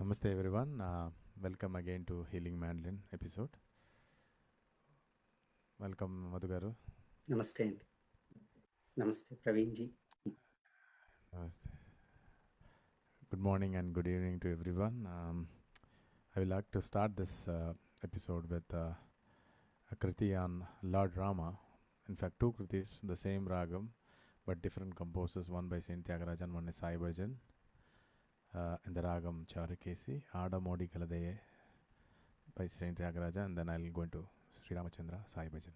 Namaste everyone. Welcome again to Healing Mandolin episode. Welcome Madhu garu. నమస్తే అండి. నమస్తే Praveen ji. Namaste. Good morning and good evening to everyone. I would like to start this episode with a kriti on Lord Rama. In fact, two kritis, the same ragam, but different composers, one by Saint Tyagaraja and one is Sai Bhajan. In the ragam Charukesi, Ada Modi Kaladaye by Saint Tyagaraja, and then I'll go into Sri Ramachandra, Sai Bhajan.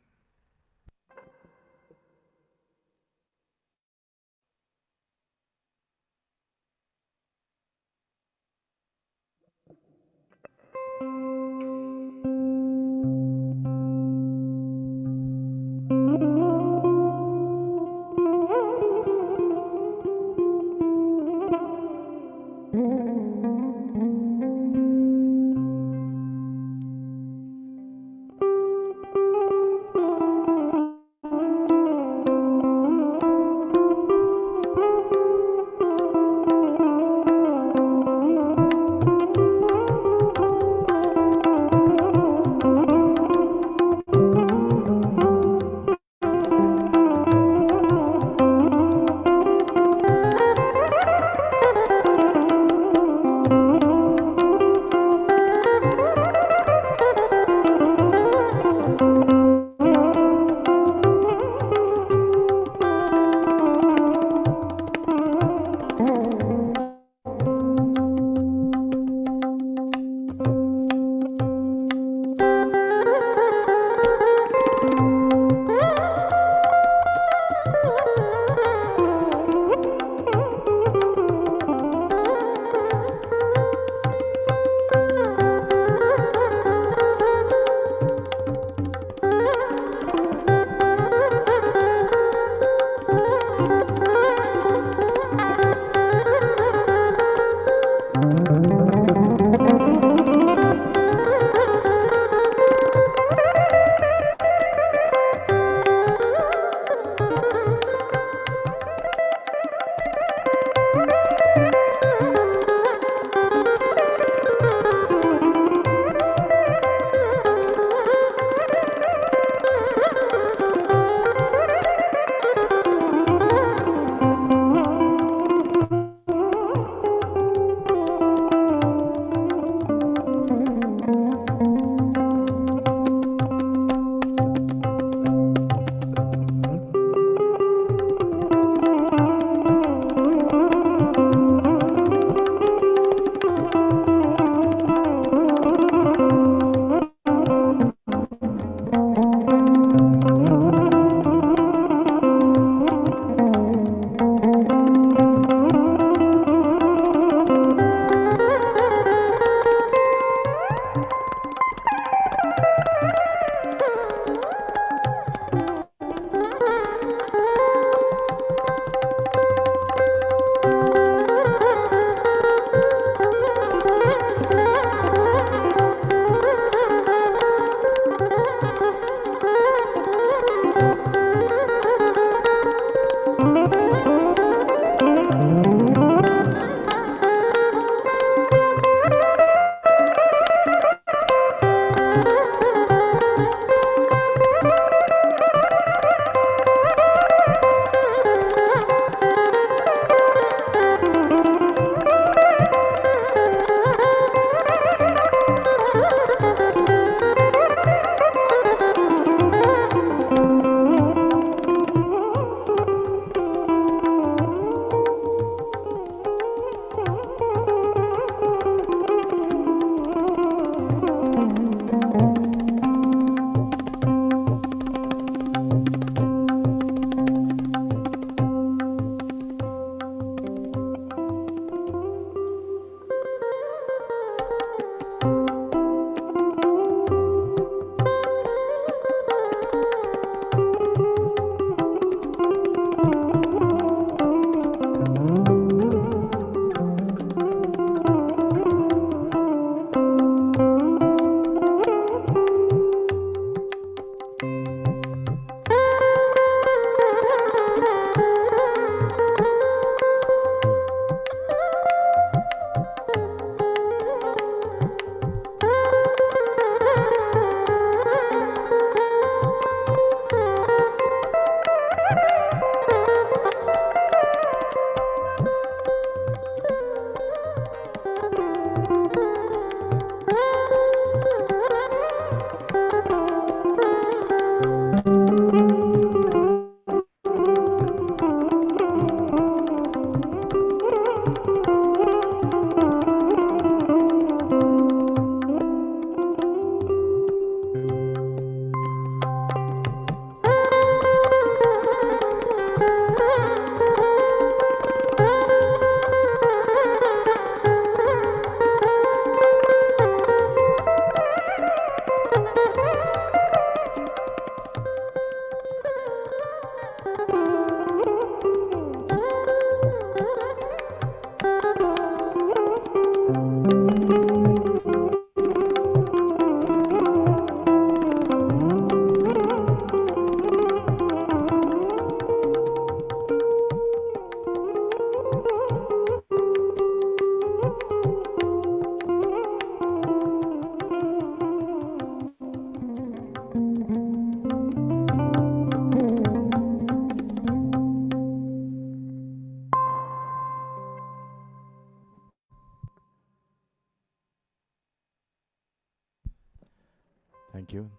Thank you.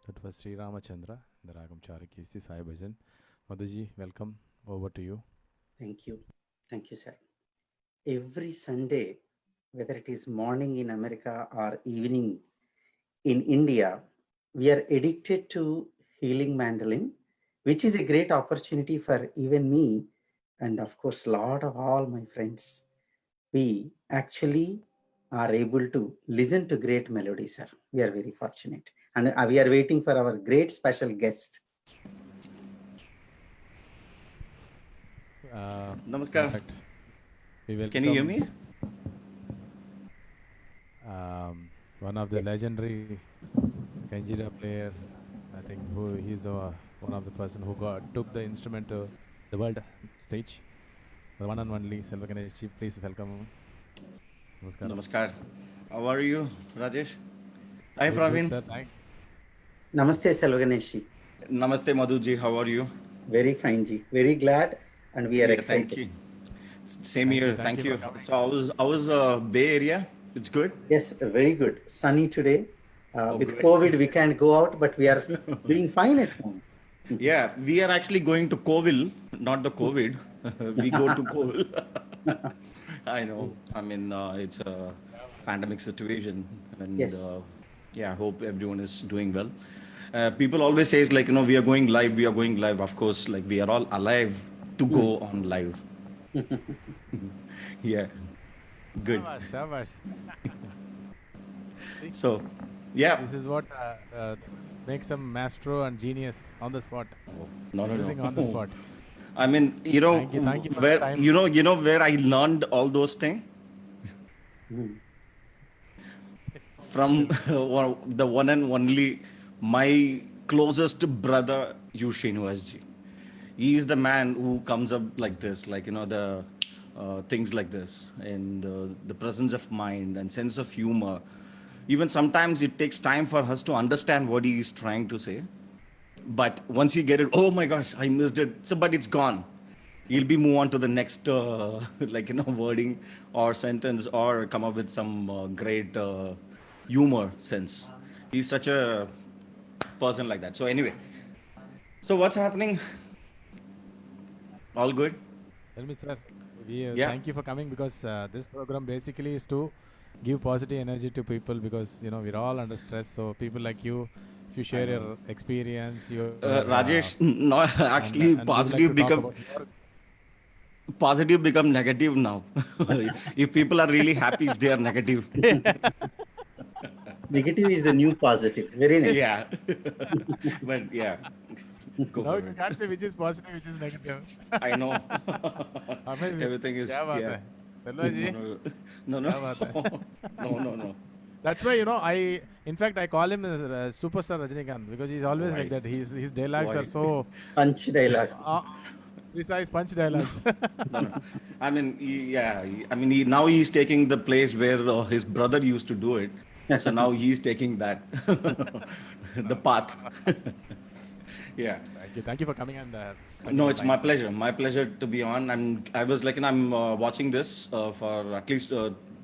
That was Sri Ramachandra, the Ragam Charakisi Sai Bhajan. Madhuji, welcome. Over to you. Thank you. Thank you, sir. Every Sunday, whether it is morning in America or evening in India, we are addicted to healing mandolin, which is a great opportunity for even me and, of course, a lot of all my friends. We actually are able to listen to great melodies, sir. We are very fortunate. And we are waiting for our great special guest. In Namaskar. fact, we welcome. Can you hear me? One of the Yes. legendary Kanjira player, I think he's the one of the person who took the instrument to the world stage. The one and only Selva Ganesh. Please welcome him. Namaskaram. Namaskar. How are you, Rajesh? Hi, Good, Praveen. sir. Thank. Namaste, Selvageneshi. Namaste, Madhuji. How are you? Very fine, Ji. Very glad, and we are Yeah, excited. thank you. Same here. Thank Thank you for you. coming. So, I was Bay Area. It's good. Yes, very good. Sunny today. With Great. COVID, we can't go out, but we are doing fine at home. Yeah, we are actually going to Covil, not the COVID. We go to Covil. I know. I mean, it's a pandemic situation, and Yes. yeah, I hope everyone is doing well. People always says like, we are going live. We are going live. Of course, like we are all alive to go on live. Yeah, good. Shabash, shabash. See, So, yeah. this is what makes a maestro and genius on the spot. No, no, Everything on the no. sport. I mean, Thank you for the where time. where I learned all those things from the one and only my closest brother Yushin Vasji. He is the man who comes up like this, like the things like this, and the presence of mind and sense of humor. Even sometimes it takes time for us to understand what he is trying to say. But once you get it, oh my gosh, I missed it. So, but it's gone. You'll be move on to the next, wording or sentence, or come up with some great humor sense. He's such a person like that. So anyway, so what's happening? All good? Tell me, sir. We Yeah. thank you for coming because this program basically is to give positive energy to people because we're all under stress. So people like you, if you I share know. your experience, Rajesh, no, actually, and we would like to talk about your. positive become negative now. If people are really happy, if they are negative. Negative is the new positive. Very nice. Yeah. But yeah, go No, for you it. can't say which is positive, which is negative. I know. Amazing. Everything is, क्या बात yeah. है? Selva No, ji, no, no, no, क्या बात है? no, no, no. That's why in fact, I call him superstar Rajinikanth because he's always like Why? that. His dialogues are Why? so Punch dialogues. uh, precise punch dialogues. No, no. I mean, yeah. I mean, now he's taking the place where his brother used to do it. So now he's taking that, the path. Yeah. Thank you for coming and spending No, your it's my time, sir. pleasure. My pleasure to be on. I was like, I'm watching this for at least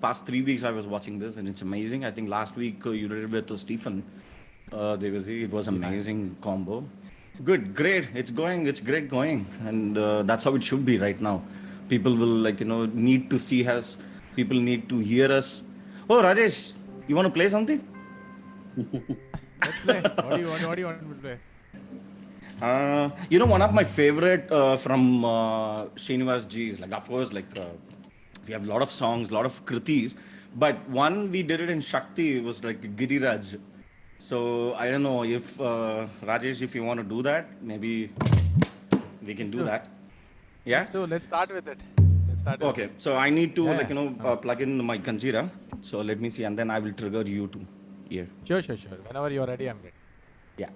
past 3 weeks. I was watching this, and it's amazing. I think last week you did it with Stephen. It was Yeah. amazing combo. Good, great. It's going. It's great going, and that's how it should be right now. People will need to see us. People need to hear us. Oh, Rajesh, you want to play something? Let's play. What do you want me to play? One of my favorite from Srinivas G is like, of course, like we have a lot of songs, a lot of kritis, but one we did it in Shakti was like Giriraj. So I don't know if Rajesh, if you want to do that, maybe we can Let's do do. that. Yeah. Let's start with it. Let's start with Okay. it. So I need to Yeah. plug in my Kanjira. So let me see, and then I will trigger you to here. Sure. Whenever you're ready, I'm ready. Yeah.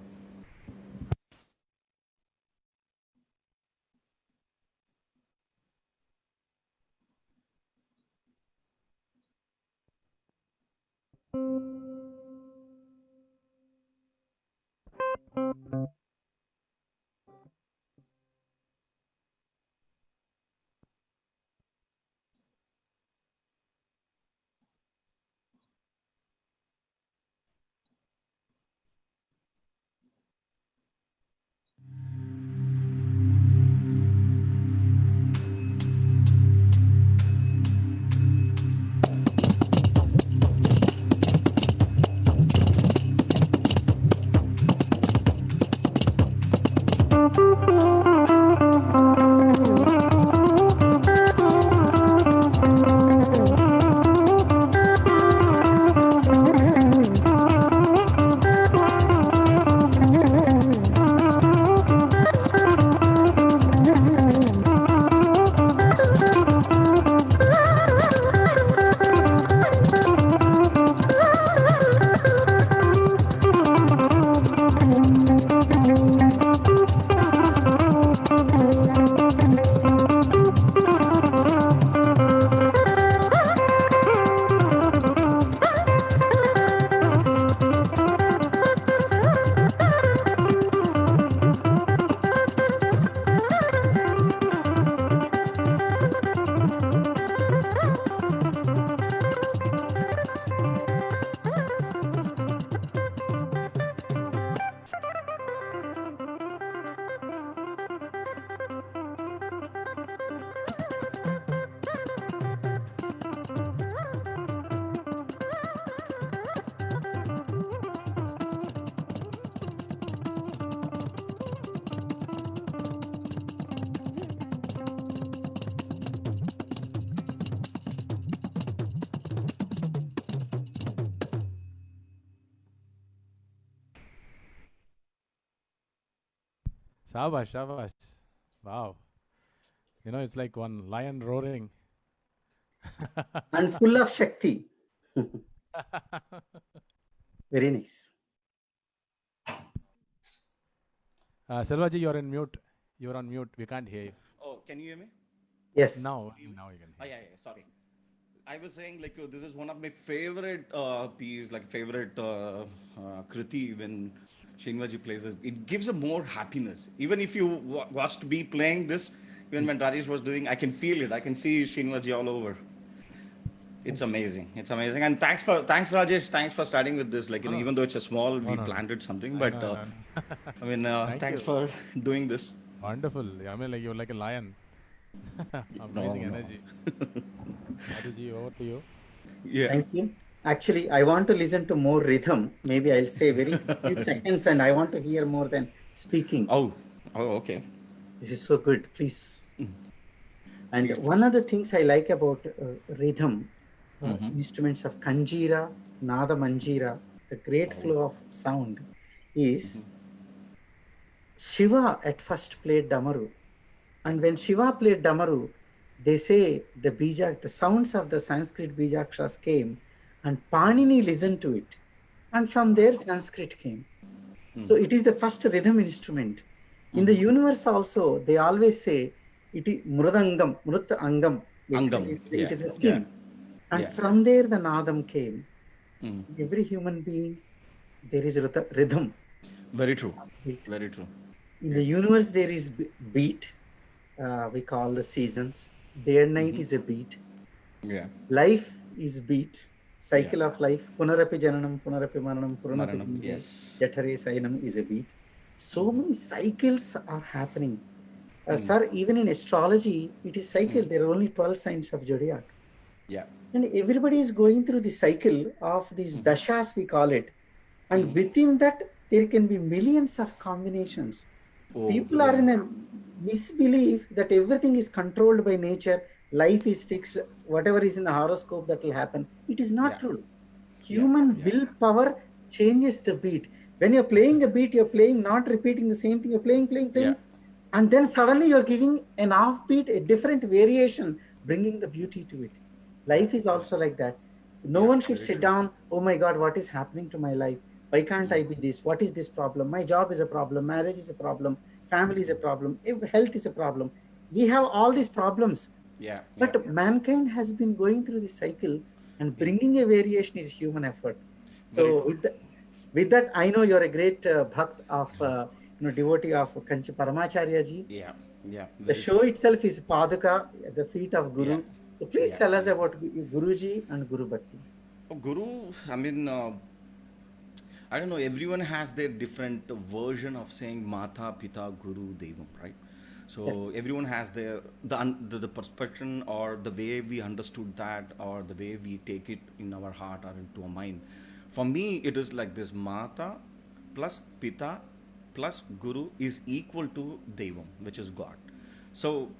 Shabash, shabash. Wow. You know, it's like one lion roaring. And full of Shakti. Very nice. Selvaji, you're in mute. You're on mute. We can't hear you. Oh, can you hear me? Yes. Now you can Oh, hear. yeah, yeah, sorry. I was saying, like, this is one of my favorite piece, like, favorite kriti when Srinivasji plays it. It gives a more happiness. Even if you watched me playing this, even when Rajesh was doing, I can feel it. I can see Srinivasji all over. It's amazing. It's amazing. And thanks Rajesh. Thanks for starting with this. Like, No, no, even though it's a small, no, we no, no. planned it something, I but know, I know. I mean, Thank thanks you. for doing this. Wonderful. I mean, like you're like a lion. No, Amazing no. energy. Adiji, over to you. Yeah. Thank you. Actually, I want to listen to more rhythm. Maybe I'll say very few seconds and I want to hear more than speaking. Oh, okay. This is so good. Please. And Please, one please. of the things I like about rhythm, Mm-hmm. instruments of Kanjira, Nada Manjira, the great Oh. flow of sound is Shiva at first played Damaru. And when Shiva played Damaru, they say the sounds of the Sanskrit Bijakshas came and Panini listened to it. And from there, Sanskrit came. So it is the first rhythm instrument. In the universe also, they always say it is Mrudangam, Mrut Angam. Angam. Basically, it Yeah. is a Yeah. skin. And Yeah. from there, the Nadam came. Mm. In every human being, there is rhythm. Very true. Beat. Very true. In the Yes. universe, there is beat. We call the seasons. Day and night is a beat. Yeah. Life is beat. Yeah. Cycle of life. Punarapi Jananam, Punarapi Maranam, Puranapi Maranam. Jananam, Yes. Jatare Sayanam is a beat. So many cycles are happening. Sir, even in astrology, it is cycle. There are only 12 signs of zodiac. Yeah. And everybody is going through the cycle of these dashas, we call it. And within that, there can be millions of combinations. Oh, People are yeah. in a misbelief that everything is controlled by nature, life is fixed, whatever is in the horoscope that will happen. It is not Yeah. true. Yeah. Human Yeah. willpower changes the beat. When you're playing a beat, you're playing, not repeating the same thing, you're playing, Yeah. and then suddenly you're giving an offbeat, a different variation, bringing the beauty to it. Yeah. Life is also like that. No Yeah. one should Very sit true. down, oh my God, what is happening to my life? Why can't I be this? What is this problem? My job is a problem, marriage is a problem, family is a problem, health is a problem. We have all these problems. Yeah. Yeah. But mankind has been going through this cycle, and Yeah. bringing a variation is human effort. Very So true. with that, I know you're a great bhakt of, devotee of Kanchi Paramacharya ji. Yeah. Yeah. The Very show true. itself is Paduka at the feet of Yeah. Guru. So please Yeah. tell us Yeah. about Guruji and Guru Bhakti. Oh, Guru, I mean, I don't know, everyone has their different version of saying Mata, Pita, Guru, Devam, right? Sir. So everyone has the perspective or the way we understood that or the way we take it in our heart or into our mind. For me, it is like this: Mata plus Pita plus Guru is equal to Devam, which is God. So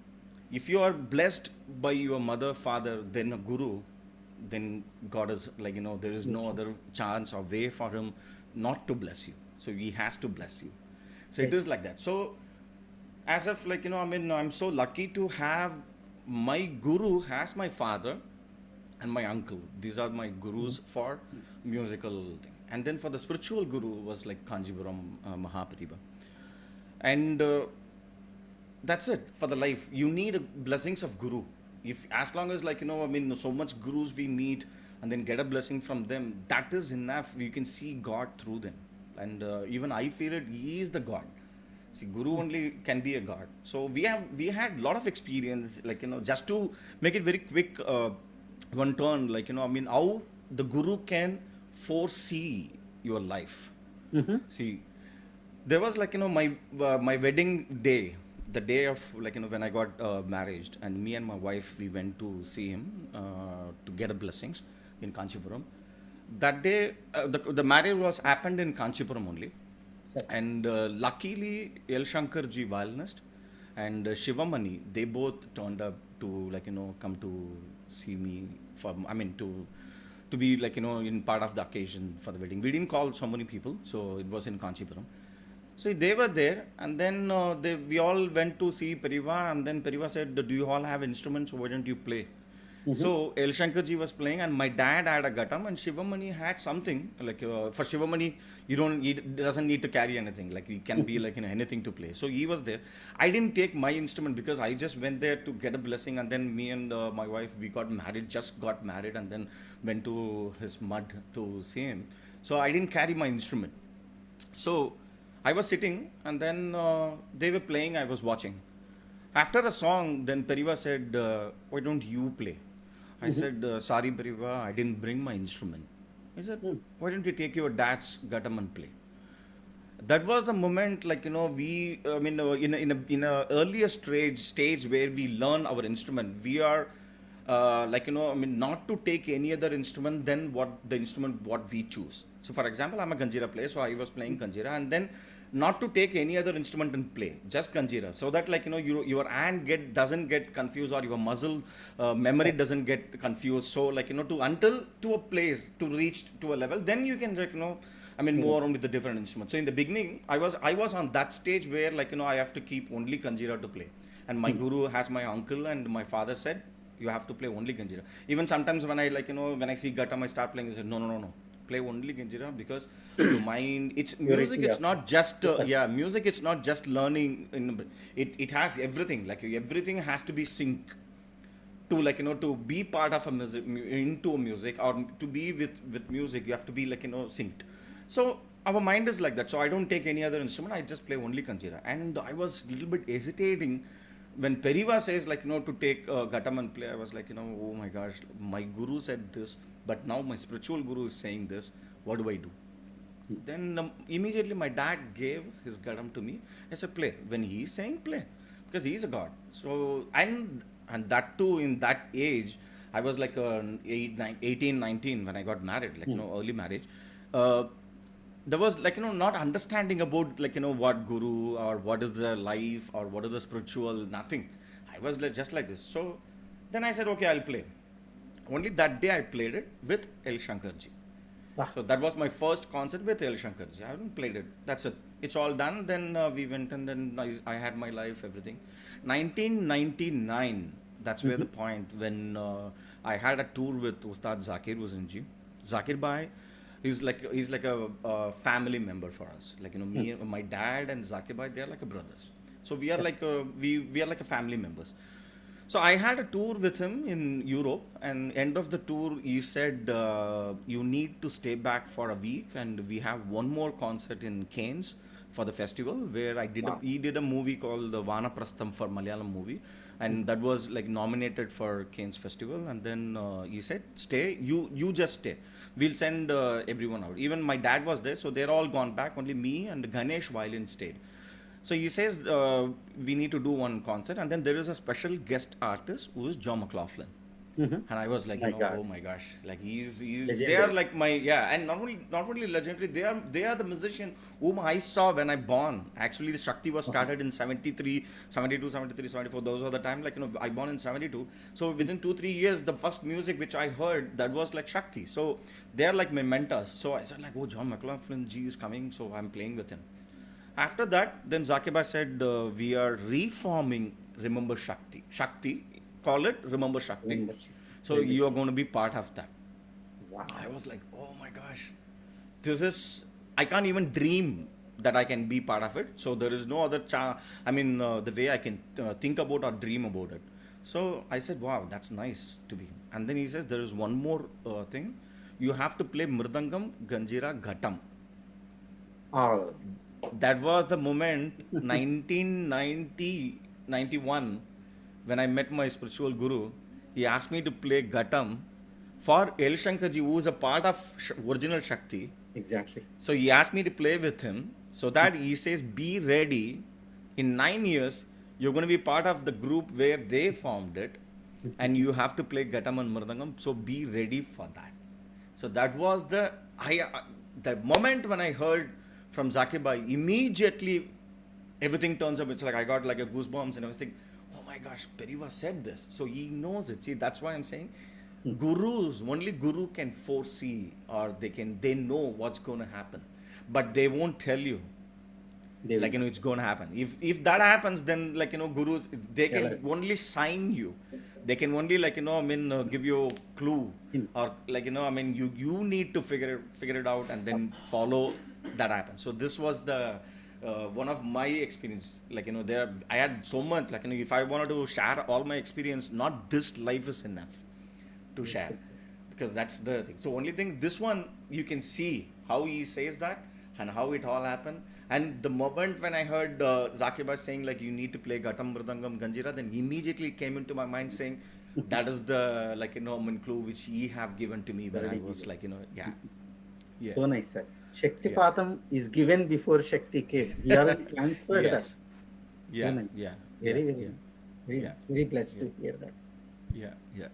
if you are blessed by your mother, father, then a Guru, then God is like, there is no other chance or way for him not to bless you. So he has to bless you. So it Yes. is like that. So as if like, I mean, I'm so lucky to have my guru as my father and my uncle. These are my gurus for musical thing. And then for the spiritual guru was like Kanjipuram Mahaprabhu. And that's it for the life. You need blessings of guru. If as long as like, I mean, so much gurus we meet and then get a blessing from them, that is enough. You can see God through them. And even I feel it, he is the God. See, guru only can be a God. So we had a lot of experience, like, just to make it very quick, one turn, like, I mean, how the guru can foresee your life. See, there was like, my wedding day, the day of like, when I got married, and me and my wife, we went to see him to get a blessings in Kanchipuram. That day, the marriage was happened in Kanchipuram only. Sir. And luckily, El Shankar ji violinist and Shivamani, they both turned up to like, come to see me for, I mean, to be like, in part of the occasion for the wedding. We didn't call so many people, so it was in Kanchipuram. So they were there, and then we all went to see Periva, and then Periva said, "Do you all have instruments? Why don't you play?" Mhm. So El Shankarji was playing, and my dad had a ghatam, and Shivamani had something like for Shivamani, he doesn't need to carry anything. Like he can be like anything to play. So he was there. I didn't take my instrument because I just went there to get a blessing, and then me and my wife we got married, just got married, and then went to his mud to see him. So I didn't carry my instrument. So I was sitting, and then they were playing. I was watching. After a song, then Periva said, "Why don't you play?" I said, "Sorry, Periva, I didn't bring my instrument." He said, Mm. "Why don't you take your dad's ghatam and play?" That was the moment, like we, I mean, in a earlier stage where we learn our instrument, we are like I mean, not to take any other instrument than what the instrument what we choose. So, for example, I'm a Ganjira player, so I was playing Ganjira, and then not to take any other instrument and play, just Ganjira, so that your hand doesn't get confused, or your muscle memory doesn't get confused. So, like to until to a place to reach to a level, then you can I mean, move around with the different instruments. So in the beginning, I was on that stage where I have to keep only Kanjira to play, and my guru has my uncle and my father said you have to play only Kanjira. Even sometimes when I when I see Ghatam, I start playing. I said no, play only Kanjira because your mind. It's music. Purity It's of not just focus. music. It's not just learning. It has everything. Like everything has to be sync to to be part of a music into a music, or to be with music you have to be synced. So our mind is like that, so I don't take any other instrument, I just play only Kanjira. And I was a little bit hesitating when Periva says to take ghatam and play. I was like oh my gosh, my guru said this, but now my spiritual guru is saying this, what do I do? Then immediately my dad gave his ghatam to me. I said, play. When he's saying play, because he's a god. So, and that too, in that age, I was like 18, 19 when I got married, early marriage. Uh, there was not understanding about what guru or what is the life or what is the spiritual, nothing. I was just like this. So then I said, okay, I'll play. Only that day I played it with El Shankarji. Wow. So that was my first concert with El Shankarji. I haven't played it. That's it. It's all done. Then we went, and then I had my life, everything. 1999. That's where the point when I had a tour with Ustad Zakir Wazinji. Zakir Bhai, he's like a family member for us. Me, my dad, and Zakir Bhai, they are like a brothers. So we are like we are like a family members. So I had a tour with him in Europe, and end of the tour, he said, "You need to stay back for a week, and we have one more concert in Cannes for the festival." Where Wow. he did a movie called the Vanaprastham for Malayalam movie, and that was like nominated for Cannes festival. And then he said, "Stay, you just stay. We'll send everyone out." Even my dad was there, so they're all gone back. Only me and Ganesh violin stayed. So he says we need to do one concert, and then there is a special guest artist who is John McLaughlin. Mhm. And I was like, My God. oh my gosh, like they are Legendary. like my, yeah, and not only legendary, they are the musician whom I saw when I born. Actually, the Shakti was started in 73, 72, 73, 74. Those were the time, I born in 72. So within 2-3 years, the first music which I heard, that was like Shakti. So they are like my mentors. So I said like, oh, John McLaughlin G is coming, so I'm playing with him. After that, then Zakiba said, we are reforming Remember Shakti. Shakti, call it Remember Shakti. Membership. So Very you are good. going to be part of that. I Wow. was like, oh my gosh, I can't even dream that I can be part of it. So there is no other, I mean, the way I can think about or dream about it. So I said, wow, that's nice to be. And then he says, there is one more thing. You have to play Mridangam, Ganjira, Ghatam. All. That was the moment, 1990, 91, when I met my spiritual guru. He asked me to play Ghatam for El Shankarji, who is a part of original Shakti. Exactly. So he asked me to play with him, so that he says, be ready. In 9 years, you're going to be part of the group where they formed it, and you have to play Ghatam and Mridangam. So be ready for that. So that was the moment when I heard from Zakir Bhai. Immediately, everything turns up. It's like I got like a goosebumps, and I was thinking, oh my gosh, Periva said this, so he knows it. See, that's why I'm saying, gurus, only guru can foresee, or they know what's going to happen, but they won't tell you. They will like it's going to happen. If that happens, then gurus, they Yeah, can right. only sign you. They can only give you a clue, Hint. or you need to figure it out and then follow. That happens. So this was the one of my experience. There I had so much, if I wanted to share all my experience, not this life is enough to share, because that's the thing. So only thing, this one you can see how he says that and how it all happened. And the moment when I heard Zakir Bhai saying you need to play Ghatam Mridangam Ganjira, then immediately it came into my mind saying that is the clue which he have given to me when I Already was given. yeah. So nice, sir. Yeah. Shaktipatam is given before Shakti came. He already transferred that. Yes. So Yeah. nice. Yeah. Very, Yeah. very Yeah. nice. Very Yeah. nice. Very blessed Yeah. to hear that. Yeah. Yeah.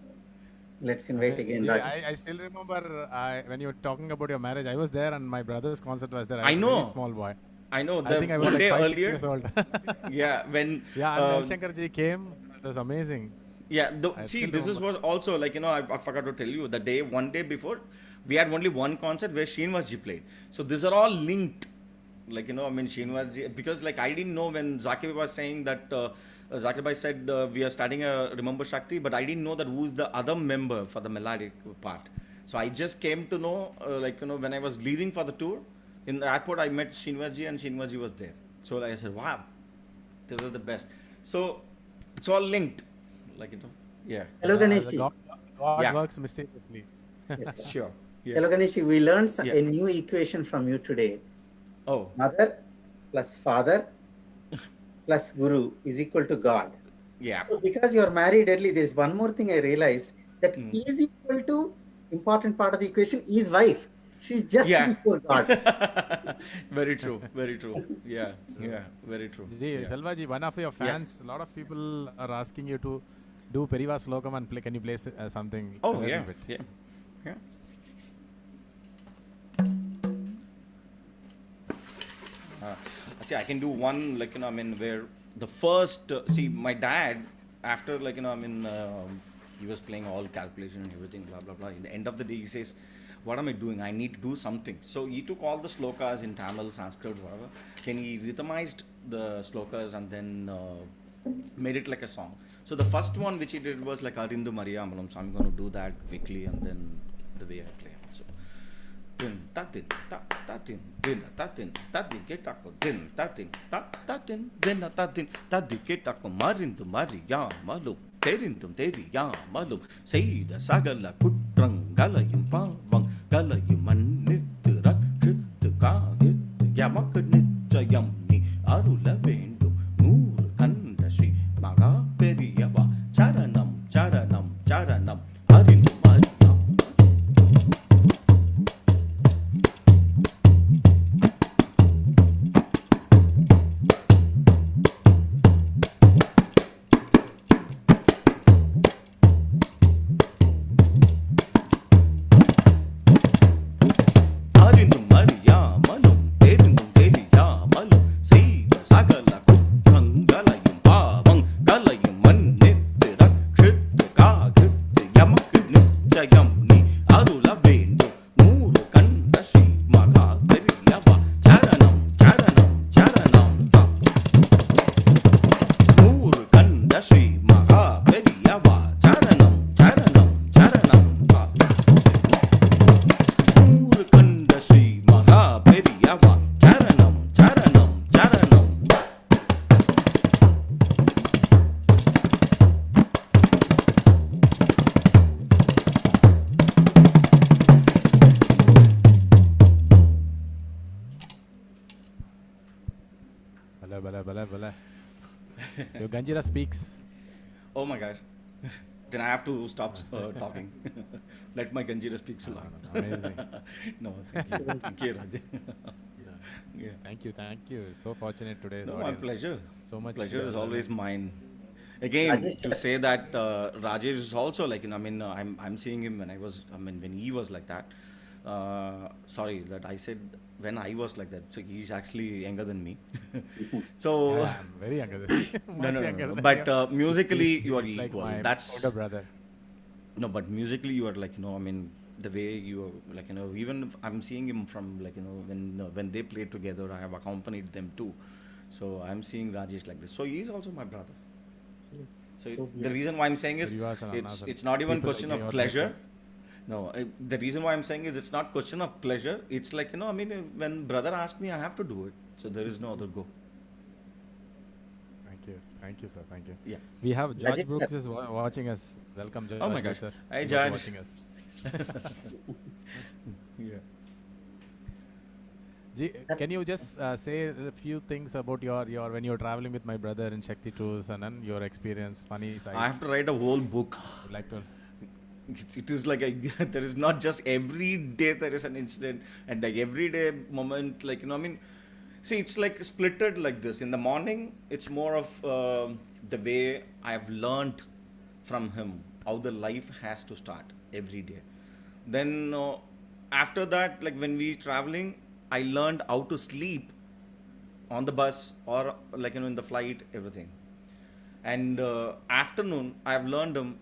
Let's invite again Ji, Rajesh. I still remember when you were talking about your marriage. I was there, and my brother's concert was there. I I was a very know. small boy. I know. I The think I was one like day 5, 6 earlier. years old. Yeah. When Yeah, and Shankar ji came. It was amazing. yeah, I see, still this is remember. was also I forgot to tell you, one day before, we had only one concert where Srinivas ji played. So these are all linked. Srinivas ji, because I didn't know when Zakir was saying that Zakir Bhai said we are starting a Remember Shakti, but I didn't know that who's the other member for the melodic part. So I just came to know when I was leaving for the tour in the airport, I met Srinivas ji and Srinivas ji was there. So I said, wow, this is the best. So it's all linked, yeah. Hello Yeah, Ganesh the ji. God Yeah. works mysteriously. Yes, sir. Sure. Yeah. Hello Ganesh ji. We learned Yeah. a new equation from you today. Oh, Mother plus father plus guru is equal to God. yeah. So because you're married early, there's one more thing I realized, that Mm. E is equal to, important part of the equation, E's wife. She's just Yeah. before God. Very true. Very true. Yeah. Yeah. Very true. Ji, Yeah. Selva ji, one of your Yeah. fans, a lot of people are asking you to do Periva Slokam and play. Can you play something a Oh, little yeah. bit? Yeah. Yeah. See, I can do one, where the first, see, my dad, after, he was playing all calculation and everything, blah, blah, blah. In the end of the day, he says, what am I doing? I need to do something. So he took all the slokas in Tamil, Sanskrit, whatever. Then he rhythmized the slokas and then made it like a song. So the first one which he did was like Arindu Mariamalam. So I'm going to do that quickly and then the way I play also. Din tatin ta tatin din tatin tadi ketako din tatin ta tatin din tatin tadi ketako marindu mariya malum terindum teriya malum செய்த சகல குற்றங்களையும் பாவங்களையும் மன்னித்து ரட்சித்து காவித்து எமக்கு நிச்சயம் நீ அருள வேண்டும் நூறு கண்ட ஸ்ரீ மகா பெரியவா சரணம் சரணம் சரணம் அறிந்து மரியா. அறிந்தும் அறியாமலும் தெரிந்தும் தெரியாமலும் செய்த சகல குற்றங்களையும் பாவங்களையும் மன்னித்து ரட்சித்து காகித்து எமக்கு நிச்சயம் நீ அருள வேண்டும் நூறு கண்ட ஸ்ரீ மகா பெரியவா சரணம் சரணம் சரணம் தான். நூறு கண்ட ஸ்ரீ மகா பெரியவா சரணம் சரணம் சரணம் தான். நூறு கண்ட ஸ்ரீ மகா பெரியவா சரணம் சரணம் சரணம். Bala, bala, bala, bala. Your Ganjira speaks. Oh my gosh. Then I have to stop talking. Let my Ganjira speak so loud. Amazing. No, thank you. Thank you, Raj. Yeah. Thank you, thank you. So fortunate today. No, my pleasure. So much. Pleasure is uh, always mine. Again, Rajesh, to sir. say that Rajesh is also I'm seeing him when he was like that. Sorry that I said when I was like that. So he's actually younger than me. So Yeah, I'm very younger than no, much younger no. than But you. musically, you are He's like equal. my That's older brother. no, but musically, you are the way you like, even if I'm seeing him from like, when they play together, I have accompanied them too. So I'm seeing Rajesh like this. So he is also my brother. Absolutely. So So the beautiful. reason why I'm saying is Perivas and Annas and it's not even people like question me of are like pleasure. this. No, the reason why I'm saying is it's not question of pleasure. It's like, I mean, when brother asked me, I have to do it. So there is no other go. Thank you. Thank you, sir. Thank you. Yeah. We have George Rajesh sir, Brooks is watching us. Welcome, Oh George my Brooks, gosh. sir. Hi, He's also Judge. watching us. Yeah. sir, Can you just say a few things about your when you're traveling with my brother in Shakti Tours and then your experience, funny I have sights? to write a whole book. Would like to. It is like there is not just every day there is an incident, and like every day moment, like, I mean, see, it's like splitted like this. In the morning, it's more of the way I've learned from him how the life has to start every day. Then after that, like when we traveling, I learned how to sleep on the bus or like, in the flight, everything. And afternoon, I've learned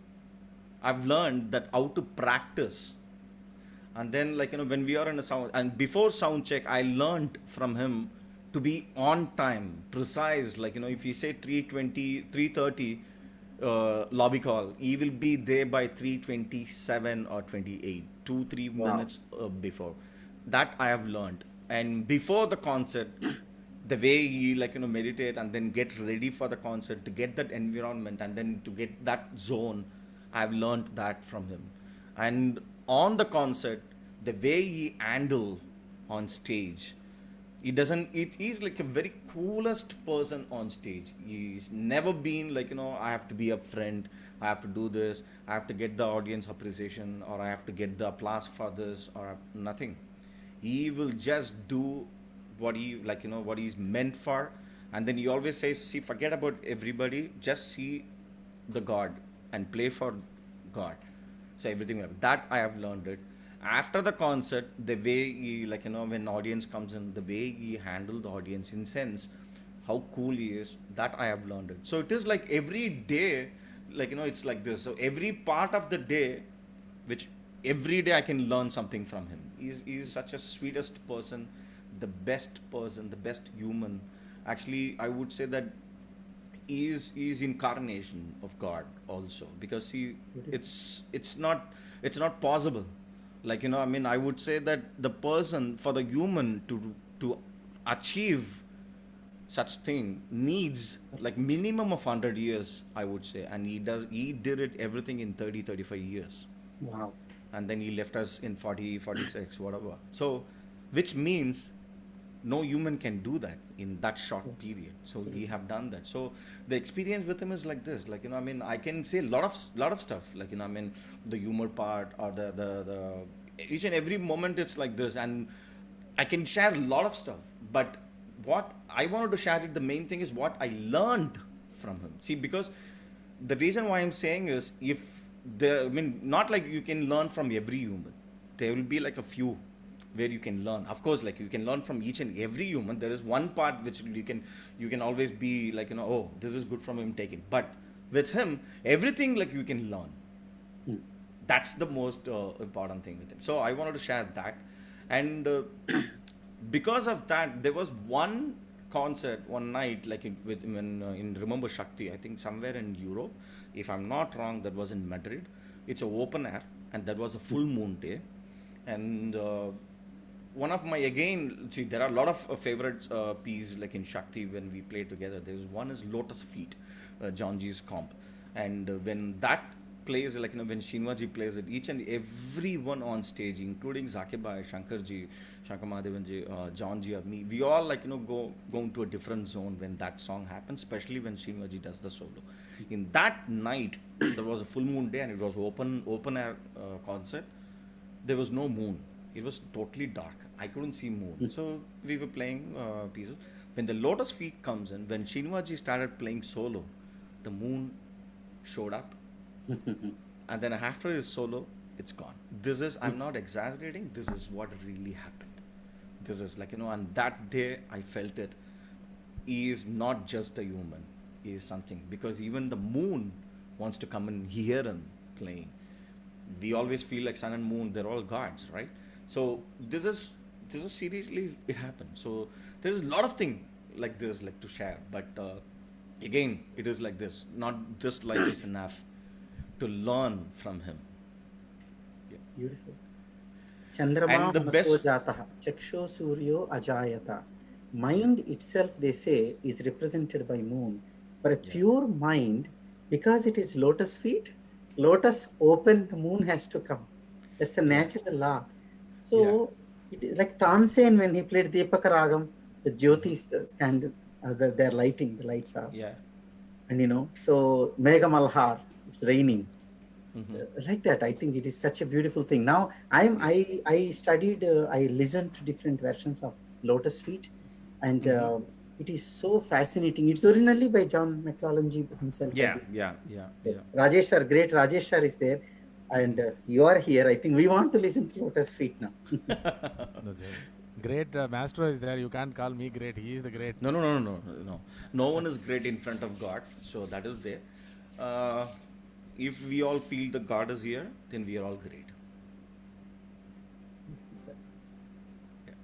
that how to practice. And then, like, when we are in a sound, and before sound check, I learned from him to be on time, precise. Like, if he say 3:20, 3:30 lobby call, he will be there by 3:27 or 28, 2 3 wow. minutes before. That I have learned. And before the concert, the way he, like, meditate and then get ready for the concert, to get that environment and then to get that zone, I've learned that from him. And on the concert, the way he handle on stage, he doesn't he's like a very coolest person on stage. He's never been like, I have to be up front, I have to do this, I have to get the audience appreciation, or I have to get the applause for this, or nothing. He will just do what he, like, what he's meant for. And then he always says, see, forget about everybody, just see the God and play for God. So everything like that, I have learned it. After the concert, the way he, like, when audience comes in, the way he handle the audience, in sense how cool he is, that I have learned it. So it is like every day, like, it's like this. So every part of the day, which every day I can learn something from him. He's such a sweetest person, the best human. Actually, I would say that is incarnation of God also, because see, Beautiful. it's not possible. Like, I mean, I would say that the person, for the human to achieve such thing, needs like minimum of 100 years, I would say. And he did it everything in 30 35 years. Wow. And then he left us in 40 46, whatever. So which means no human can do that in that short Yes, period. So we absolutely. have done that. So the experience with him is like this. Like, I mean, I can say a lot of stuff. Like, I mean, the humor part, or the each and every moment, it's like this. And I can share a lot of stuff. But what I wanted to share, it the main thing is what I learned from him. See, because the reason why I'm saying is, if I mean, not like you can learn from every human. There will be like a few where you can learn. Of course, like, you can learn from each and every human. There is one part which you can always be like, oh, this is good from him, take it. But with him, everything, like, you can learn. Hmm. That's the most important thing with him. So I wanted to share that. And because of that, there was one concert one night, like, in Remember Shakti, I think somewhere in Europe, if I'm not wrong, that was in Madrid. It's a open air, and that was a full moon day. And one of my, again, see, there are a lot of favorite pieces, like in Shakti, when we play together. There's one is Lotus Feet, John G's comp. And when that plays, like, when Shinwaji plays it, each and everyone on stage, including Zakir Bhai, Shankarji, Shankar Mahadevanji, John G, or me, we all, like, go into a different zone when that song happens, especially when Shinwaji does the solo. In that night, there was a full moon day, and it was open air concert. There was no moon. It was totally dark. I couldn't see moon. So we were playing pieces. When the Lotus Feet comes in, when Shinwaji started playing solo, the moon showed up. And then after his solo, it's gone. This is, I'm not exaggerating, this is what really happened. This is like, and that day I felt it. He is not just a human, he is something. Because even the moon wants to come and hear him playing. We always feel like sun and moon, they're all gods, right? So this is seriously it happens. So there's a lot of thing like this, like to share. But again, it is like this. Not this life is enough to learn from him. Yeah. Beautiful. Chandrama And the manaso best, jatah, chaksho suryo ajayata. Mind itself, they say, is represented by moon. For a yeah, pure mind, because it is lotus feet, lotus open, the moon has to come. That's a yeah, natural law. yeah, So it is like Tansen when he played Deepaka Ragam, the Jyotis, the candle, they're lighting, the lights are. yeah. And so Mega Malhar, it's raining. Mm-hmm. Like that, I think it is such a beautiful thing. Now Yeah. I studied, I listened to different versions of Lotus Feet, and Mm-hmm. it is so fascinating. It's originally by John McClellanji himself, I Yeah, believe. yeah, yeah, So yeah. Rajesh sir, great Rajesh sir is there, and you are here. I think we want to listen to Lotus Feet now. No, great maestro is there. You can't call me great. He is the great. No, no, no, no, no, no. No one is great in front of God, so that is there. Uh, if we all feel that God is here, then we are all great. Sir. Yeah.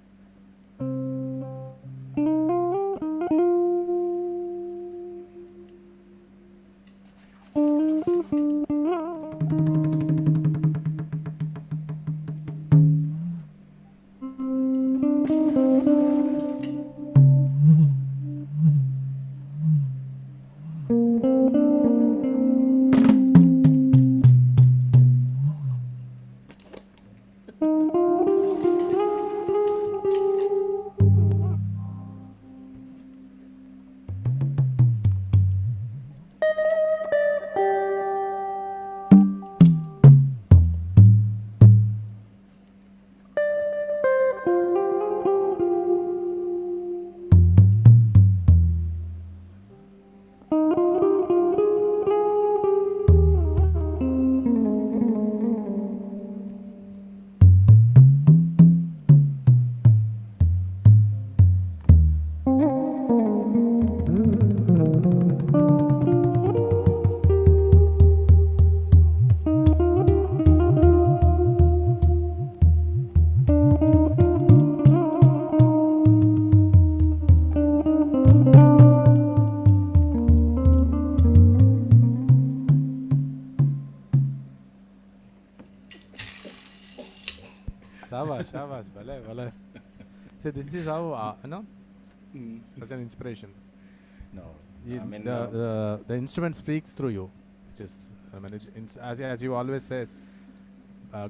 Shabash, shabash, bale, bale. See, this is how Mm. such an inspiration. No, You, I mean, the instrument speaks through you, which is as you always says,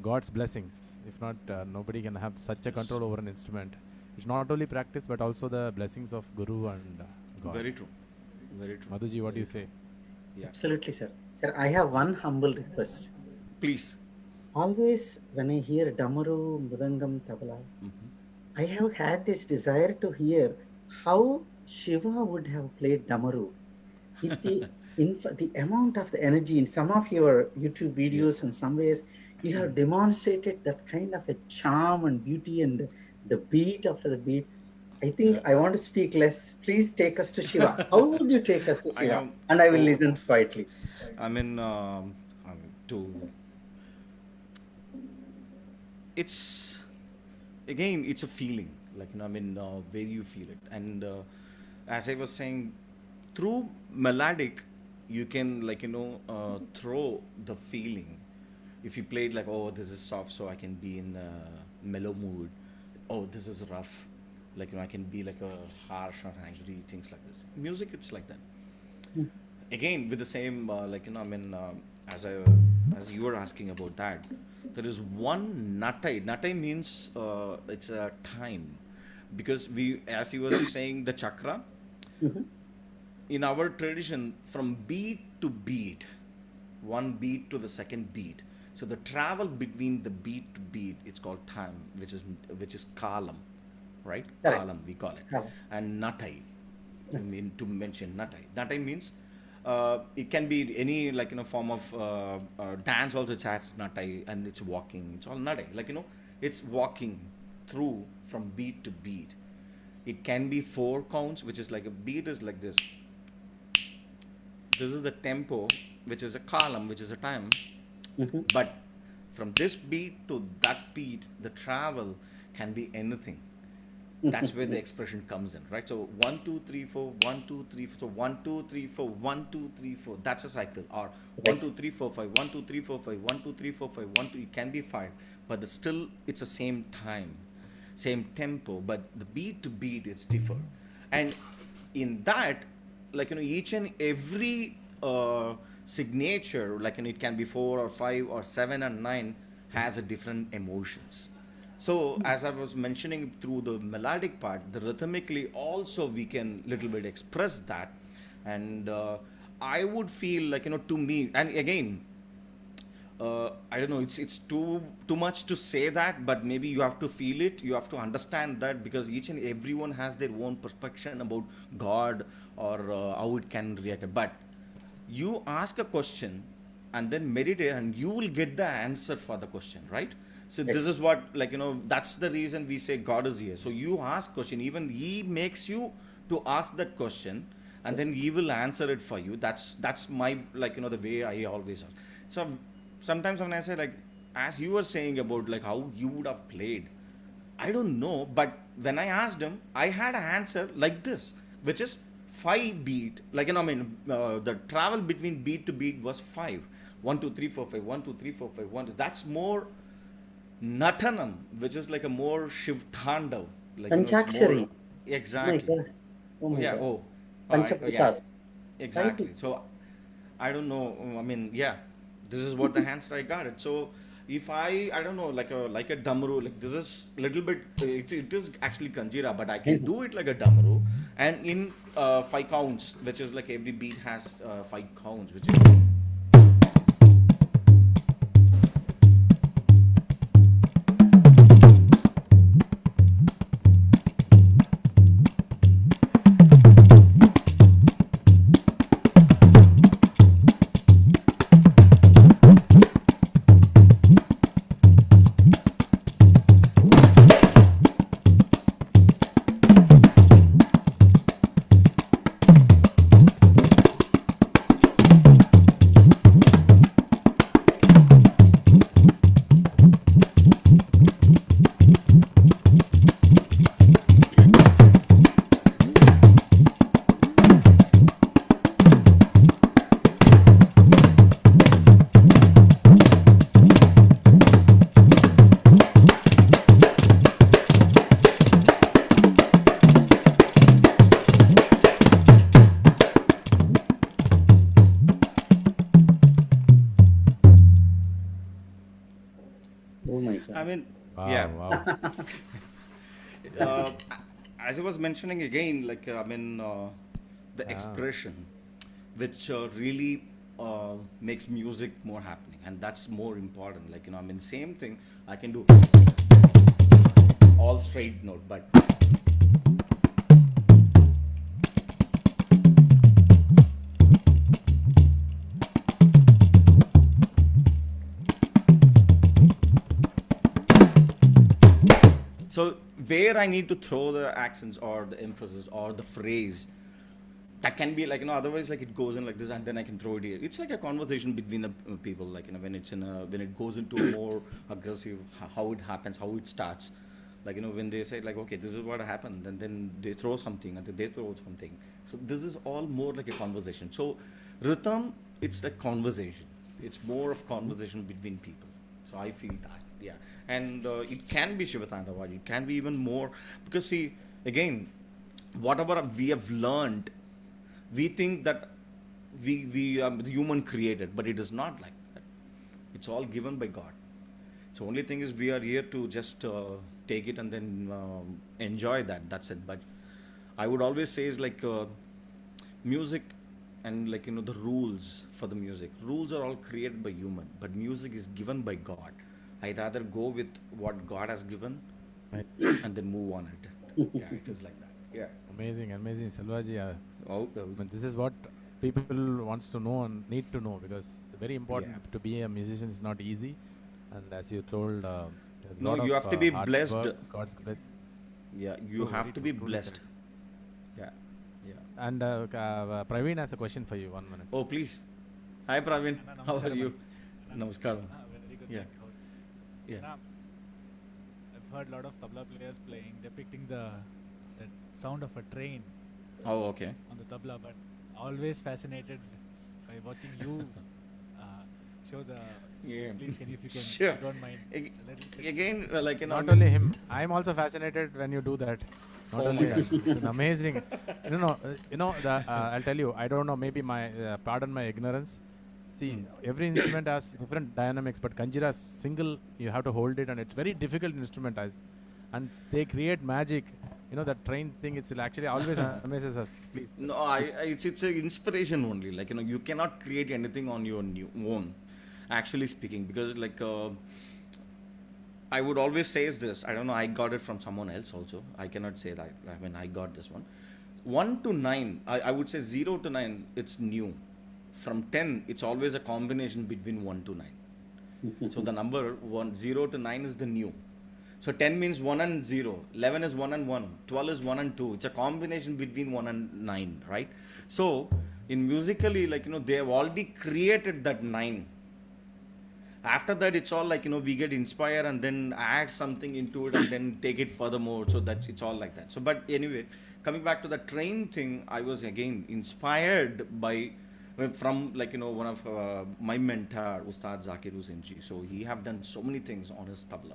God's blessings. If not, nobody can have such a yes, control over an instrument. It's not only practice but also the blessings of Guru and God. very true, very true, Madhuji, what do very you true. say? Yeah, Absolutely, sir. Sir, I have one humble request. please. Always when I hear Damaru, Mridangam, Tabla, Mm-hmm. I have had this desire to hear how Shiva would have played Damaru with the amount of the energy in some of your YouTube Yeah, videos and some ways you have demonstrated that kind of a charm and beauty and the beat after the beat. I think yeah. I want to speak less. Please take us to Shiva. How would you take us to I Shiva? am. And I will Oh, listen quietly. I mean, to it's again, it's a feeling. Like I mean, where you feel it, and as I was saying, through melodic, you can throw the feeling. If you played like, oh, this is soft, so I can be in a mellow mood. Oh, this is rough, I can be like a harsh or angry, things like this. Music, it's like that. Again, with the same, as I as you were asking about that, there is one natai. Natai means it's a time, because we, as you were saying, the chakra Mhm. in our tradition, from beat to beat, one beat to the second beat. So the travel between the beat to beat, it's called time, which is kalam, right? Correct. Kalam, we call it, Correct. and natai. I Nothing. mean, to mention natai. Natai means it can be any form of dance also. It's as natai, and it's walking. It's all natai. It's walking through from beat to beat. It can be four counts, which is like a beat is like this. This is the tempo, which is a column, which is a time. Mhm. But From this beat to that beat, the travel can be anything. That's where the expression comes in, right? So 1 2 3 4, 1 2 3 4, so 1 2 3 4, 1 2 3 4, that's a cycle. Or one Right. two three four five, 1 2 3 4 5, 1 2 3 4 5, 1 2, it can be 5, but still it's the same time, same tempo, but the beat to beat it's differ. And in that, each and every signature, it can be 4 or 5 or 7 and 9, has a different emotions. So as I was mentioning, through the melodic part, the rhythmically also we can little bit express that. And I would feel to me, and again, I don't know, it's too much to say that, but maybe you have to feel it, you have to understand that, because each and everyone has their own perspective about God, or how it can react. But you ask a question and then meditate, and you will get the answer for the question, right? So Right. this is what, that's the reason we say God is here. So you ask question, even He makes you to ask that question, and Yes. then He will answer it for you. That's my, the way I always ask. So sometimes when I say, as you were saying about how you would have played, I don't know, but when I asked him, I had an answer like this, which is 5 beat. The travel between beat to beat was 5. 1 2 3 4 5, 1 2 3 4 5 1. That's more Natanam, which is like a more Shiv Tandav. It's more. Panchakshari. Oh my Exactly. God. Oh Oh, my yeah. God. Oh, yeah. Panchabhutas. Five Exactly. beats. So I don't know. I mean, yeah, this is what the answer I got it. So if I don't know, like a damaru, like this is little bit. It is actually kanjira, but I can do it like a damaru, and in 5 counts, which is like every beat has 5 counts, which is. Oh my I God. mean, yeah. Wow, wow. uh, as I was mentioning again, the Yeah. expression, which really makes music more happening, and that's more important. Same thing. I can do all straight note, but so where I need to throw the accents or the emphasis or the phrase, that can be otherwise it goes in like this, and then I can throw it here. It's like a conversation between the people, when it's in a, when it goes into a more aggressive, how it happens, how it starts, when they say okay, this is what happened, and then they throw something, and then they throw something. So this is all more like a conversation. So rhythm, it's a conversation, it's more of conversation between people. So I feel that, yeah. And it can be Shivatandava, it can be even more, because see, again, whatever we have learned, we think that we are human created, but it is not like that. It's all given by God. So only thing is, we are here to just take it and then enjoy that. That's it. But I would always say is music, and the rules for the music. Rules are all created by human, but music is given by God. I rather go with what God has given, and then move on it. Yeah, it is like that. Yeah. Amazing, amazing, Selvaji. Oh, I mean, this is what people wants to know and need to know, because it's very yeah. important to be a musician is not easy, and as you told, there's a No, lot you of have to be hard blessed. work. God's bless. Yeah, you True, have very to true, be truly blessed. said. Yeah, yeah. And Praveen has a question for you. 1 minute. Oh, please. Hi, Praveen. Anna, How are namaskaram. you? Anna, Namaskaram. very good. Yeah. Thank you. Yeah. Now, I've heard a lot of tabla players playing, depicting the sound of a train Oh, okay. on the tabla, but always fascinated by watching you show the. Yeah. Please, can you, if you can, Sure. you don't mind, Ag- a little bit. Again, like, I Not mean, only him, I'm also fascinated when you do that. Not oh only my that, God. it's an amazing. I'll tell you. I don't know. Maybe pardon my ignorance. See, Hmm. every instrument has different dynamics, but kanjira is single. You have to hold it, and it's very difficult instrument. And they create magic. That train thing. It's actually always amazes us. Please. No, it's an inspiration only. Like, you cannot create anything on your own, actually speaking, because like I would always say is this. I don't know. I got it from someone else also. I cannot say that. I mean, I got this one. 1 to 9, I would say 0 to 9. It's new. From 10, it's always a combination between 1 to 9. So the number 0 to 9 is the new. So 10 means 1 and 0, 11 is 1 and 1, 12 is 1 and 2. It's a combination between 1 and 9, right? So in musically, like, they have already created that 9. After that, it's all like, we get inspired and then add something into it and then take it furthermore. So that's, it's all like that. So, but anyway, coming back to the train thing, I was again inspired by from, like, one of my mentor, Ustad Zakir Hussain ji. So he have done so many things on his tabla,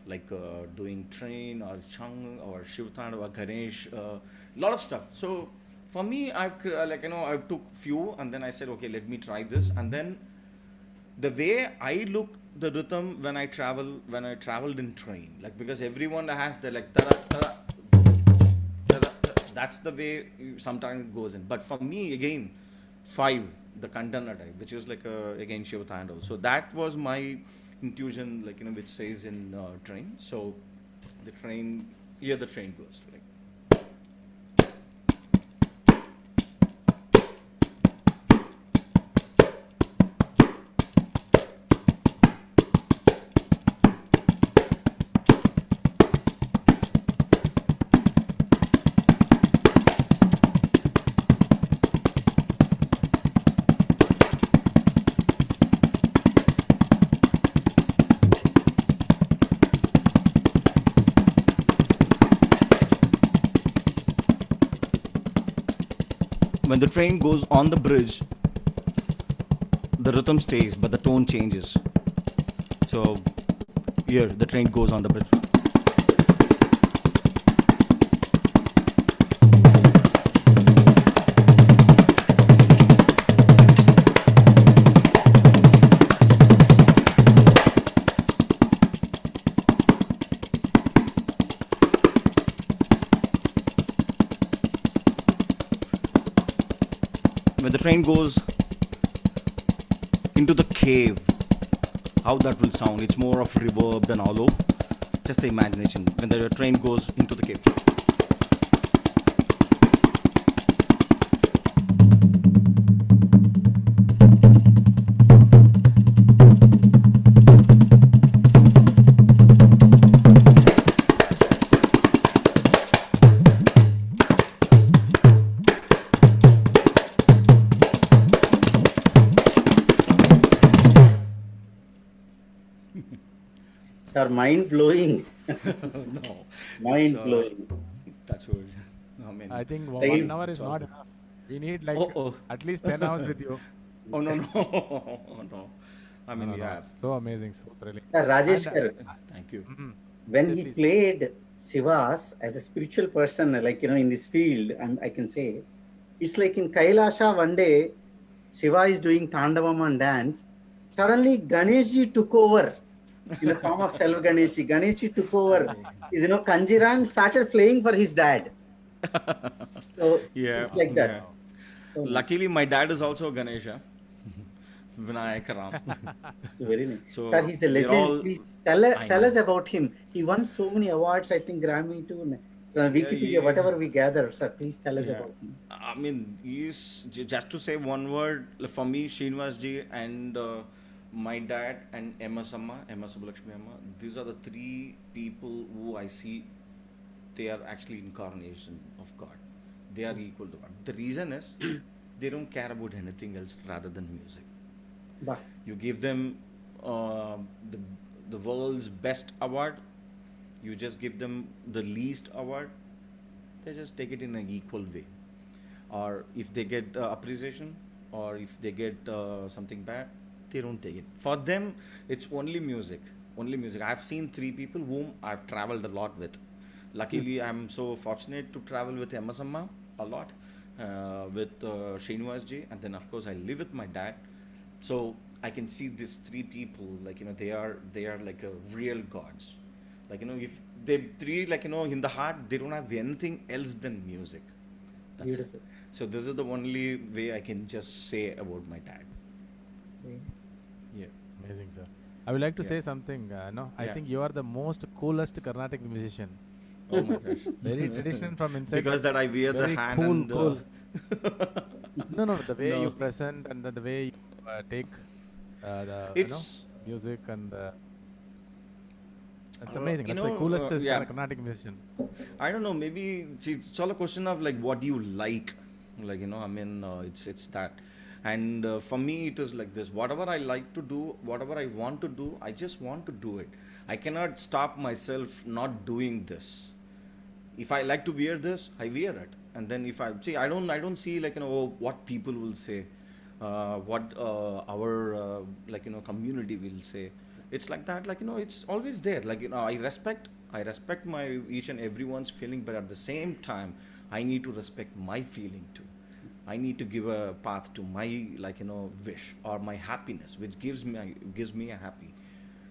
like doing train or chung or Shivtan or Ganesh, lot of stuff. So for me, I've took few and then I said, okay, let me try this. And then the way I look the rhythm when I traveled in train, like, because everyone has the like tada, tada, tada, tada. That's the way sometimes it goes in. But for me, again, 5, the Kandana type, which is like again Shiva Tandal. So that was my intuition, like, which says in train. So the train, here the train goes. Like, when the train goes on the bridge, the rhythm stays, but the tone changes. So here, the train goes on the bridge. When the train goes into the cave, how that will sound. It's more of reverb than hollow. Just the imagination. When the train goes into the cave. Sir, mind blowing. No, it's Mind blowing. that's what. I mean, I think Right. 1 hour it's is all not good. enough. We need like Oh, at least 10 hours with you. oh no, no, no. I No, mean, no, no. yeah. It's so amazing, so thrilling. Sir, Rajesh And sir, Thank you. when please, he please. played Sivas as a spiritual person, like, in this field, and I can say, it's like in Kailasha one day, Shiva is doing Tandavam and dance. Suddenly, Ganeshji took over in the form of Selva Ganeshi. Ganeshji took over. Kanjiran started playing for his dad. So Yeah, it's like that. yeah. Wow. So nice. Luckily, my dad is also a Ganesha, Vinayak Ram. So very nice. Sir, So he's a we're legend. all. Please I tell know. us about him. He won so many awards, I think Grammy too, Yeah, Wikipedia, whatever we gather. Sir, please tell us yeah. about him. I mean, just to say one word, like, for me, Srinivas ji and my dad and Emma Subbalakshmi Amma, these are the 3 people who I see. They are actually incarnation of God. They are equal to God. The reason is they don't care about anything else rather than music. Bah. You give them uh, the the world's best award, you just give them the least award, they just take it in an equal way. Or if they get appreciation, or if they get something bad, they don't take it. For them, it's only music. Only music. I've seen three people whom I've traveled a lot with. Luckily, I'm so fortunate to travel with MSMA a lot, with Srinivas ji, and then of course I live with my dad. So I can see these three people, like they are like a real gods. Like if they three, like in the heart, they don't have anything else than music. That's it. Beautiful. So this is the only way I can just say about my dad. Very nice. Yeah. Amazing, sir. I would like to Yeah. say something. No, I Yeah. think you are the most coolest Carnatic musician. Oh my gosh. Very traditional from inside. Because that I wear the very hand cool, and the cool. No, the way you No. present and the way you take the It's music and it's Uh, amazing. you That's the know, coolest yeah. Carnatic musician. I don't know. Maybe it's all a question of like what do you like, like I mean, it's that, and for me it is like this. Whatever I like to do, whatever I want to do, I just want to do it. I cannot stop myself not doing this. If I like to wear this, I wear it. And then if I see, I don't see like oh, what people will say, what our like community will say. It's like that, like it's always there. Like I respect my each and everyone's feeling, but at the same time, I need to respect my feeling too. I need to give a path to my like wish or my happiness, which gives me a happy.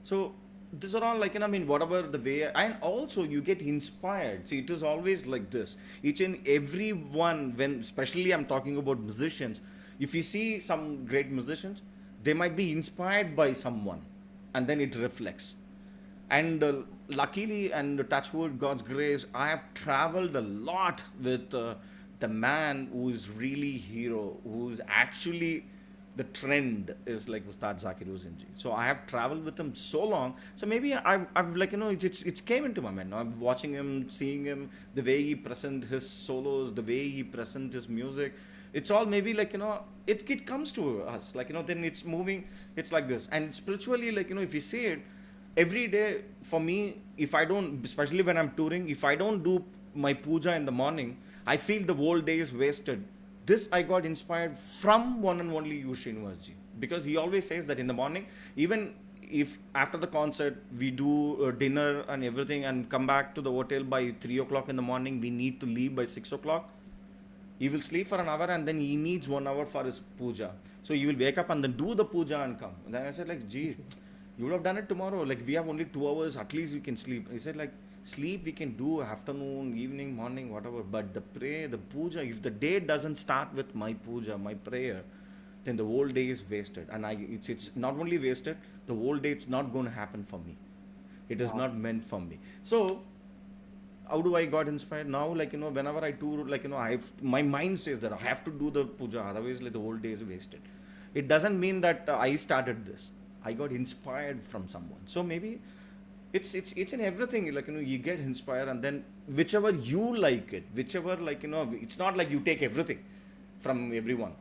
So these are all like I mean whatever the way, and also you get inspired. See, it is always like this. Each and every one, when especially I'm talking about musicians, if you see some great musicians, they might be inspired by someone, and then it reflects. And luckily and touch wood, God's grace, I have traveled a lot with the man who is really hero, who's actually the trend is like Ustad Zakir Hussain ji. So I have traveled with him so long. So maybe I've like it's came into my mind. I'm watching him, seeing him, the way he present his solos, the way he present his music. It's all maybe like it comes to us like then it's moving. It's like this. And spiritually, like if you see it, every day for me, if I don't, especially when I'm touring, if I don't do my puja in the morning, I feel the whole day is wasted. This I got inspired from one and only Yu Srinivas ji, because he always says that in the morning, even if after the concert we do dinner and everything and come back to the hotel by 3 o'clock in the morning, we need to leave by 6 o'clock. He will sleep for an hour and then he needs 1 hour for his puja. So he will wake up and then do the puja and come. And then I said like, gee, you would have done it tomorrow. Like we have only 2 hours, at least we can sleep. He said like, sleep we can do afternoon, evening, morning, whatever. But the prayer, the puja, if the day doesn't start with my puja, my prayer, then the whole day is wasted. And it's not only wasted, the whole day it's not going to happen for me. It is not meant for me. So how do I got inspired now? Like whenever I tour, like my mind says that I have to do the puja, otherwise like the whole day is wasted. It doesn't mean that I started this. I got inspired from someone. So maybe it's each and everything. Like you get inspired, and then whichever you like it, whichever like it's not like you take everything from everyone.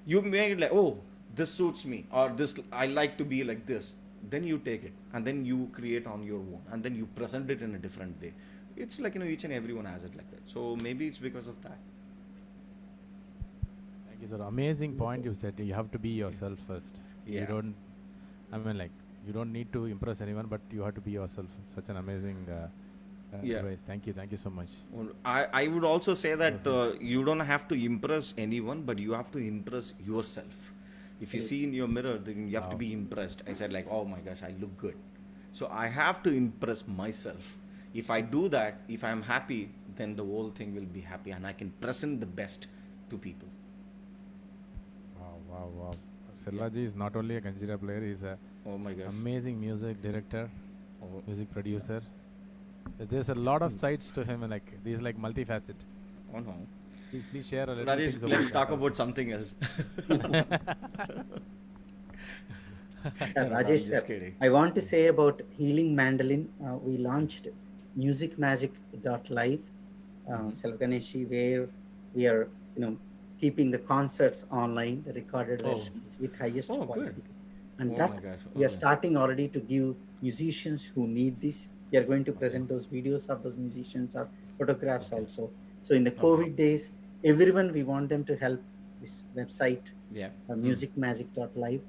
You make it like, oh, this suits me, or this I like to be like this. Then you take it, and then you create on your own, and then you present it in a different way. It's like each and everyone has it like that. So maybe it's because of that. Thank you, sir. Amazing point you said. You have to be yourself first. You Yeah. don't. I mean, like you don't need to impress anyone, but you have to be yourself. Such an amazing Yeah. advice. Thank you. Thank you so much. Well, I would also say that Yes, sir. you don't have to impress anyone, but you have to impress yourself. If you see in your mirror, then you have to Wow. be impressed. I said like, oh my gosh, I look good. So I have to impress myself. If I do that, if I'm happy, then the whole thing will be happy, and I can present the best to people. Wow, wow, wow. Selvaji is not only a Kanjira player, he's a Oh my gosh. amazing music director, Oh, music producer. There's a lot of sides to him, and like he's like multifaceted. oh no. Please share a little Rajesh, things about let's that talk also. about something else. Yeah, No, I'm Rajesh just sir, kidding. I want to say about Healing Mandolin. We launched musicmagic.live, Selvageneshi, where we are, keeping the concerts online, the recorded Oh, versions with highest oh, good. quality. And Oh that my gosh. we are Okay. starting already to give musicians who need this. We are going to Okay. present those videos of those musicians or photographs Okay. also. So in the Okay. COVID days, everyone we want them to help this website, Yeah. musicmagic.live,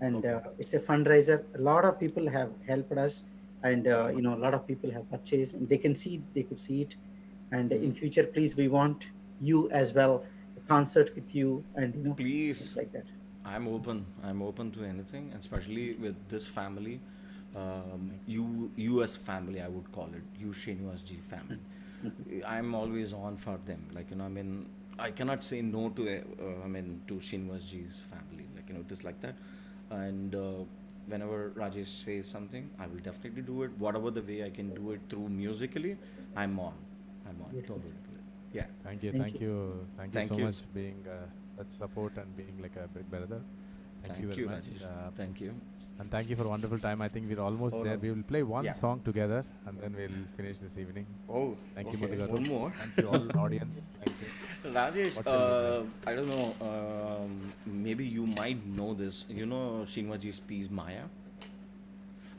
and Okay. it's a fundraiser. A lot of people have helped us, and Okay. a lot of people have purchased, and they could see it. And in Hmm. future, please, we want you as well, a concert with you, and things Please, like that. I'm open. I'm open to anything, and especially with this family, Thank US family, I would call it, you Srinivas G family. I'm always on for them. Like, I mean, I cannot say no to, to Srinivas G's family. Like, it is like that. And whenever Rajesh says something, I will definitely do it. Whatever the way I can do it through musically, I'm on. I'm on. Beautiful, Don't worry sir. about it. Yeah. Thank you, Thank you. thank you Thank so you. much being such support and being like a big brother. Thank you Thank very you, much. Rajesh. Thank you. And thank you for a wonderful time. I think we're almost Oh, there. no. We will play one Yeah. song together and then we'll finish this evening. Oh, Thank you, okay. Madhugaru. One more. Thank you, all audience. Thank you. Rajesh, What shall we play? I don't know. Maybe you might know this. You know Shinwaji's piece Maya?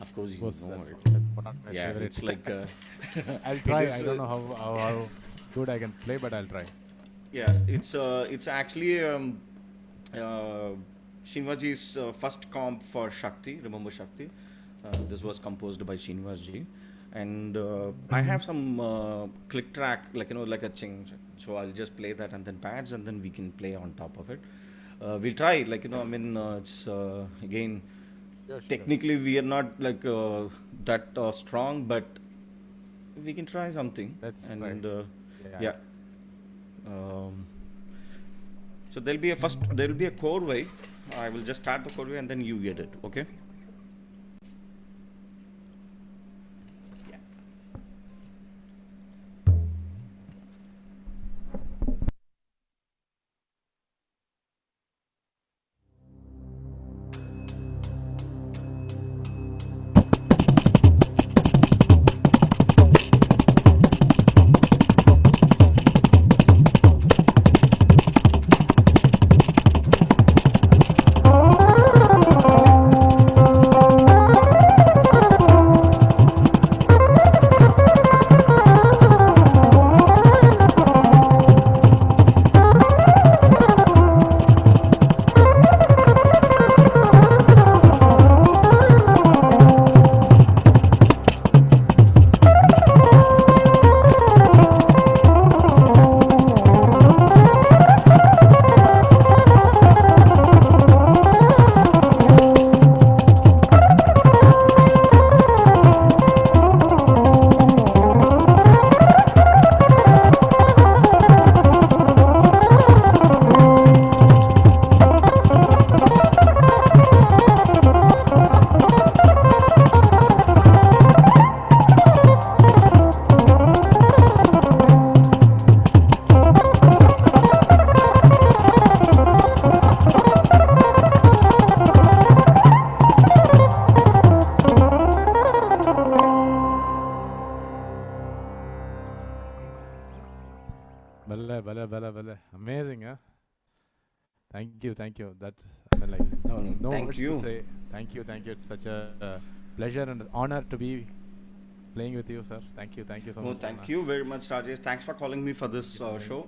Of course, Of you course, know that's it. one of my Yeah, favorite. it's like I'll it try. is. I don't know how good I can play, but I'll try. Yeah, it's actually uh, Shinwaji's first comp for Shakti. Remember Shakti? This was composed by Srinivas Ji, and I have some click track, like like a ching. So I'll just play that and then pads, and then we can play on top of it. We'll try, it's again Sure, sure. technically we are not like that strong, but we can try something, Let's try. and Yeah. yeah. Um, so there will be a core way. I will just start the core way and then you get it. Okay. Yeah. Bala. Amazing, huh? Thank you. That I mean, like, No, no. no Thank words to you. say. Thank you. It's such a pleasure and honor to be playing with you, sir. Thank you so No, much, thank Anna. you very much, Rajesh. Thanks for calling me for this show.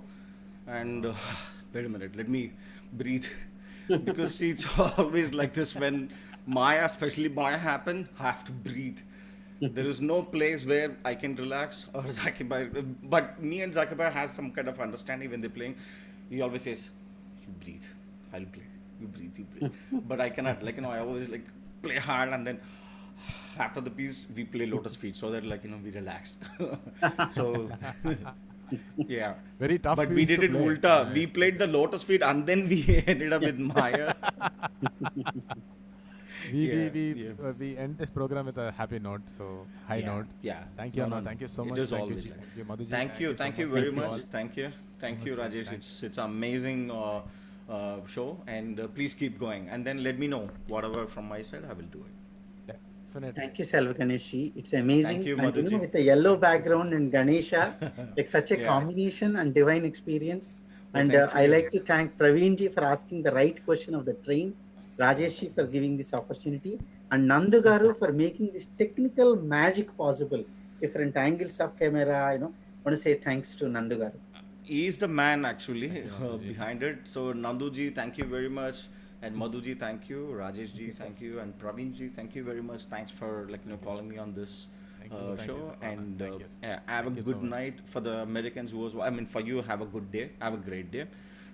And wait a minute, let me breathe. Because see, it's always like this when Maya, especially Maya happen, I have to breathe. There is no place where I can relax or Zakir Bhai. But me and Zakir Bhai has some kind of understanding when they're playing. He always says, "You breathe, I'll play. You breathe, you breathe." But I cannot. I always like play hard and then after the piece we play Lotus Feet so that we relax. So yeah. Very tough But we piece did to it play. ulta. We Yes. played the Lotus Feet and then we ended up with Maya. Yeah, yeah. We end this program with a happy note, so high Yeah, note. yeah. Thank you, No, no, Anna. no. Thank you so It much. is Thank you, always Ji. like Thank you, Madhuji. Thank you, So thank you much. very Thank you much. all. Thank you, So much, sir. Rajesh. Thank It's amazing show, and please keep going. And then let me know whatever from my side. I will do it. Definitely. Thank you, Selva Ganeshi. It's Thank amazing. you, And Madhuji. with the yellow Thank you, sir. background and Ganesha, like such a Yeah. combination and divine experience. Oh, And thank I you. like to thank Praveen ji for asking the right question of the train. Rajesh ji for giving this opportunity, and Nandu Garu for making this technical magic possible. Different angles of camera, I want to say thanks to Nandu Garu. He is the man actually Thank you, Nanduji. behind it. So Nanduji, thank you very much, and Madhuji, thank you. Rajesh ji, thank you, and Praveen ji, thank you very much. Thanks for calling me on this Thank you. Thank you show, so much. and Thank you. yeah, have a Thank you so good much. night for the Americans who was. I mean, for you, have a good day, have a great day.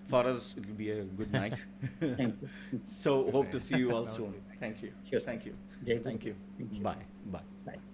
For us, it will be a good night. Thank you. So hope to night. see you all Namaste. soon. Thank you. Sure, sir. Thank you. Jai Guru. Thank you. Thank you. Bye. Bye. Bye.